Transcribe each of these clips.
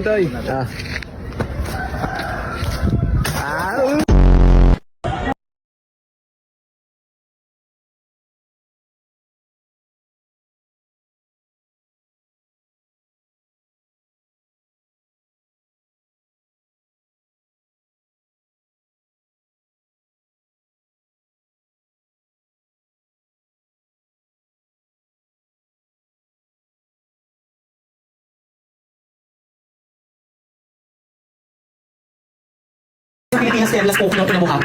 Toy. Pilipinas kaya last coke na pinabuha.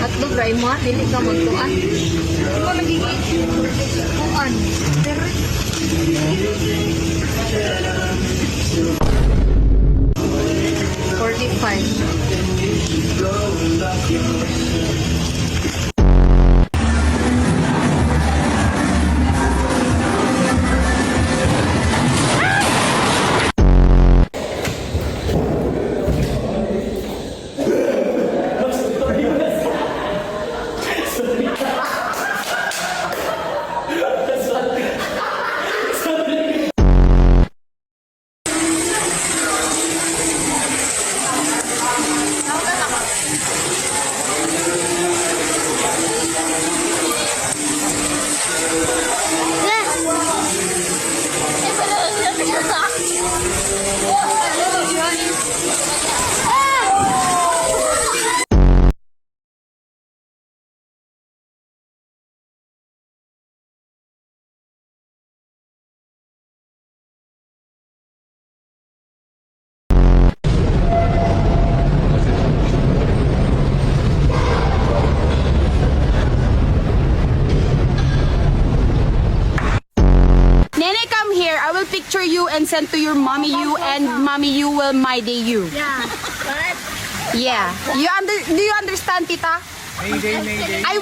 Hatlog ray mo, dili ka magtuan. Ano nagiging tuan? Pero 45. Nene, come here. I will picture you and send to your mommy you, and mommy you will my day you. Yeah. What? Yeah. Do you understand, tita? Mayday. I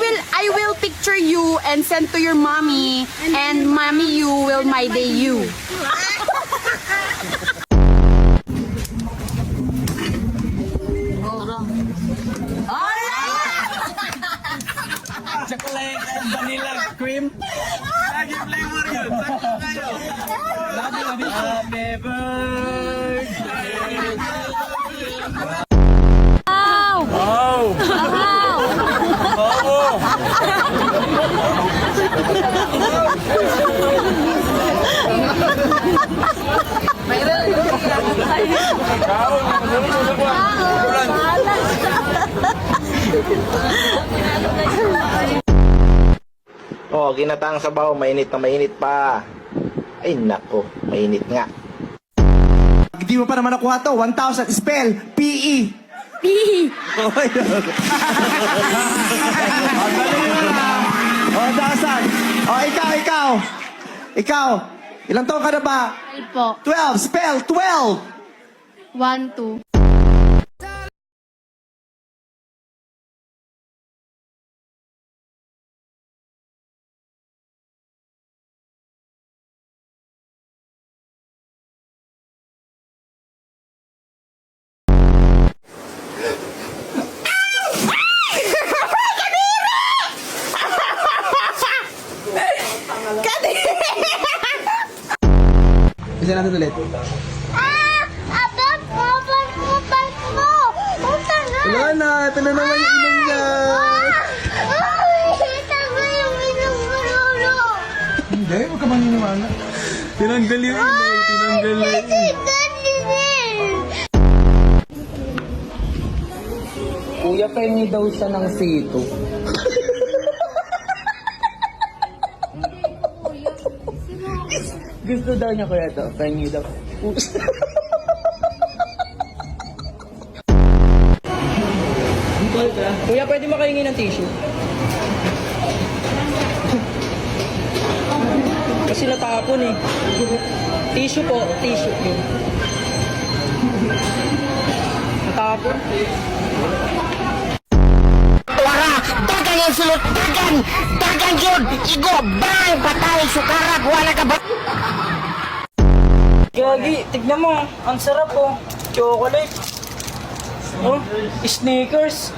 will picture you and send to your mommy, and mommy you will my day you. Chocolate and vanilla cream. Lagi flavor yun. Sakto kayo. Happy birthday. Wow! Oh, ginataang sabaw, mainit na mainit pa. Ay nako, mainit nga. Hindi mo pa naman nakuha to. 1,000 spell. P-E. P-E. Oh, 1,000. Oh, ikaw. Ilang taon ka na ba? Po. 12. Spell. 12. 1, 2. Isa natin ulit. Abang mo! Utang na! Wala na. Ito na naman yung inom niya. Itang mo yung inom mo, Lolo! Hindi, huwag ka maniniwala. Tinanggal yung ilaw. Tinanggal na yung Kuya, pengi daw siya ng sito. Gusto daw niya kuya to, pengi daw. Kuya, pwede makahingi ng tissue? Kasi natapon eh. Tissue po, tissue. Natapon. kahapon. Wara, dagan yung sulot, dagan yun, igo, bang, patay, sukarap, wala ka ba? Gagi, tignan mo. Ang sarap oh. Chocolate. Oh, sneakers.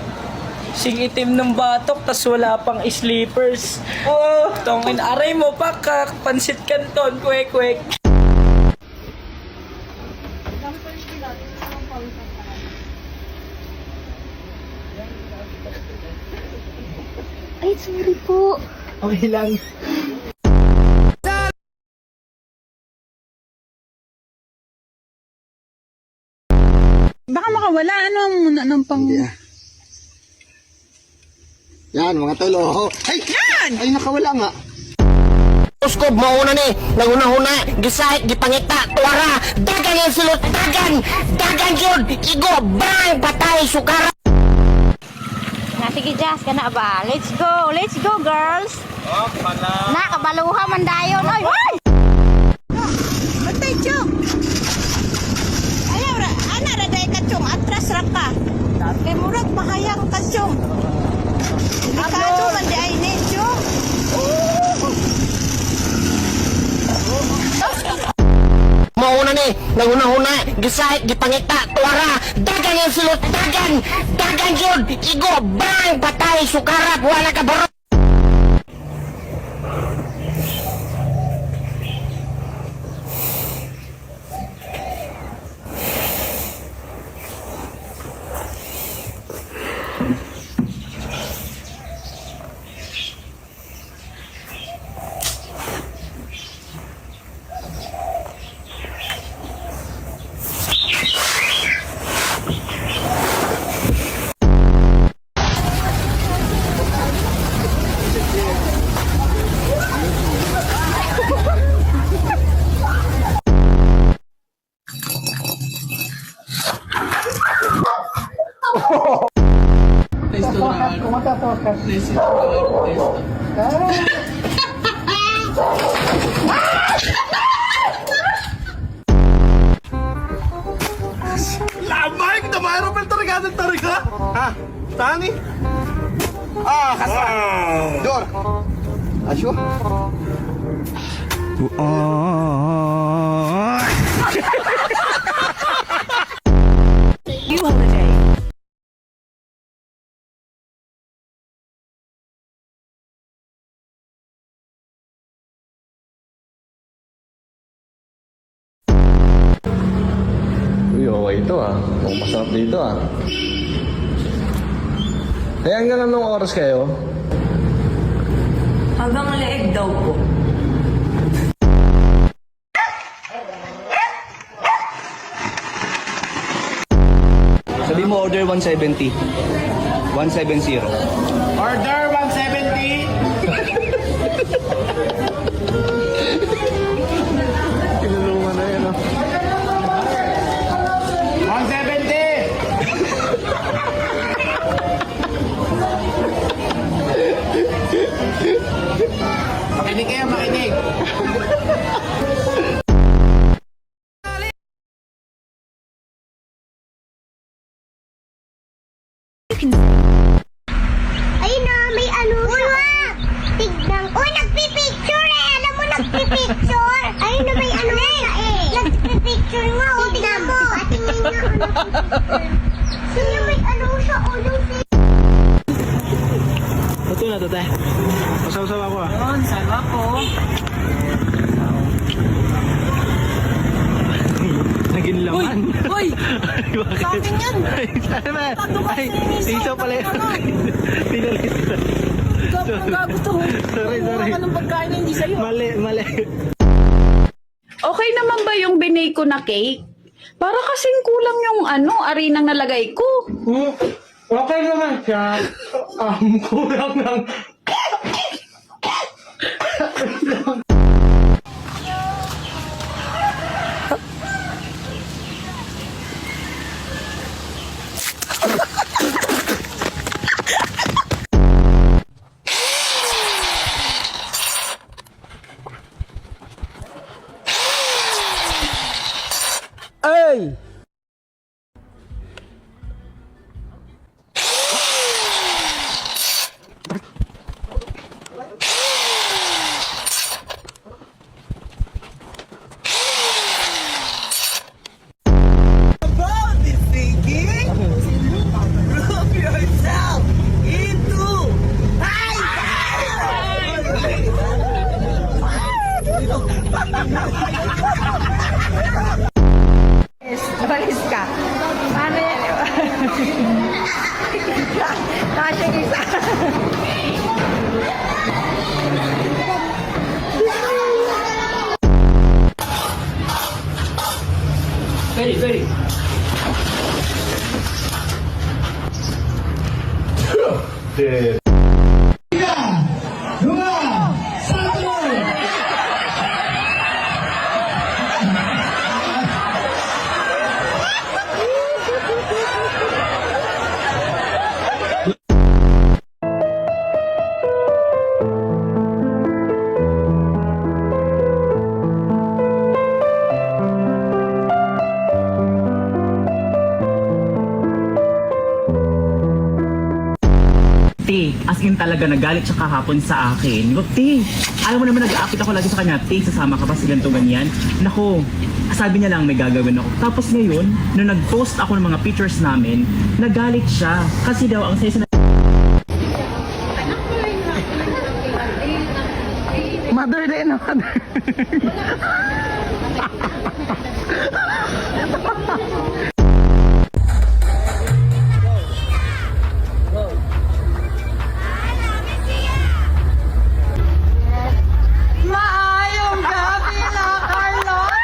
Sing itim ng batok, tas wala pang sleepers. Oh, tongin aray mo pa, pansit canton, kwek-kwek. Ay, sorry po. Okay lang. Baka makawala, anong pang... Yan, mga tolo. Ay! Yan! Ay, nakawala nga. Uskob, mauna ni, nanguna-huna, gisahit, gipangita, tuwara, dagan yung sulot, dagan yun, igo, bang, patay, sukarap. Na, sige, Jazz, ka na ba? Let's go, girls. Oh, pala. Na, kabaluha man dayon. Oy, oy! Matay, Chong. Ayaw, ana, raday ka, Chong. Atras ra ka. Kay murag, mahayang ka, Chong. Delikado man di ay ni, Chong. Mauna ni, nanguna-huna, gisahit, gipangita, tuwara, dagan yung sulot, dagan yun, igo, bang, patay, sukarap, wala ka ba? Lamay! Kita mayroon pa tariga? Ha? Tani? Ah, kasa! Dor! Asyo? Uy, okay ito ah. Mukhang masarap dito ah. Kaya hanggang anong oras kayo? Hanggang leeg daw po. Sabi mo order 170. 170. Order 170. Tinulungan na yan ah. 170. Makinig kayo, makinig. Ay na, may ano sa... Tignan. Uy, nagpipicture eh. Alam mo, nagpipicture. Ay na, may ano sa eh. Nagpipicture nga. O, tignan mo. Tingnan nga. Sino may ano sa ulo si... Ito na to, te. Masaw-saw ako ah. Yun, sarap po. Naging laman. Uy! Sa akin yan! Ay, isaw pala yun. Pinalis ko. Ikaw, gusto mo. Sorry. Kumuha ka ng pagkain na hindi sa'yo. Mali. Okay naman ba yung binay ko na cake? Para kasing kulang yung arinang nalagay ko. Okay naman siya. Kulang ng... Balis ka. Ano yan? Kasya isa. Very, very. Te, as in talaga nagalit siya kahapon sa akin. Go, te, alam mo naman nag-aapit ako lagi sa kanya, te, sasama ka pa sa ganito ganyan. Nako, sabi niya lang may gagawin ako. Tapos ngayon, nung nag-post ako ng mga pictures namin, nagalit siya. Kasi daw, ang saya Mother din, mother. Maayong gabi na, Carlota!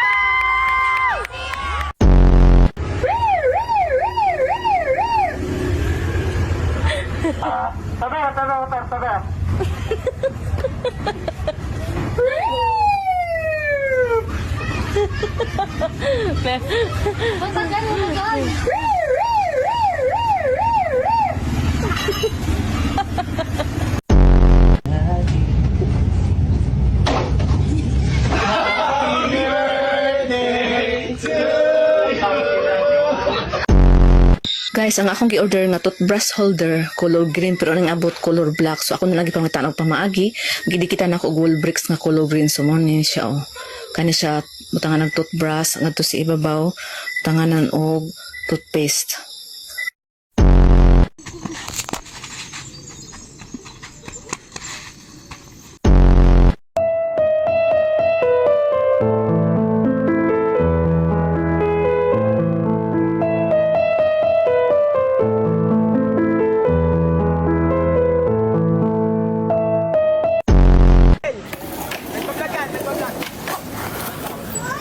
Guys, ang akong gi-order nga toothbrush holder, color green, pero nang abot color black. So, ako na lagi pang tanong pamaagi. Gidikitan ako og wall bricks nga color green. So, mo ni siya, oh. Kani siya, butangan ng toothbrush, nga to si ibabaw, tanganan og toothpaste.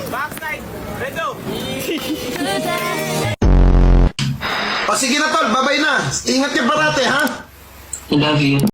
Backside. Redo. O sige na tol, babay na. Ingat ka parate ha. I love you.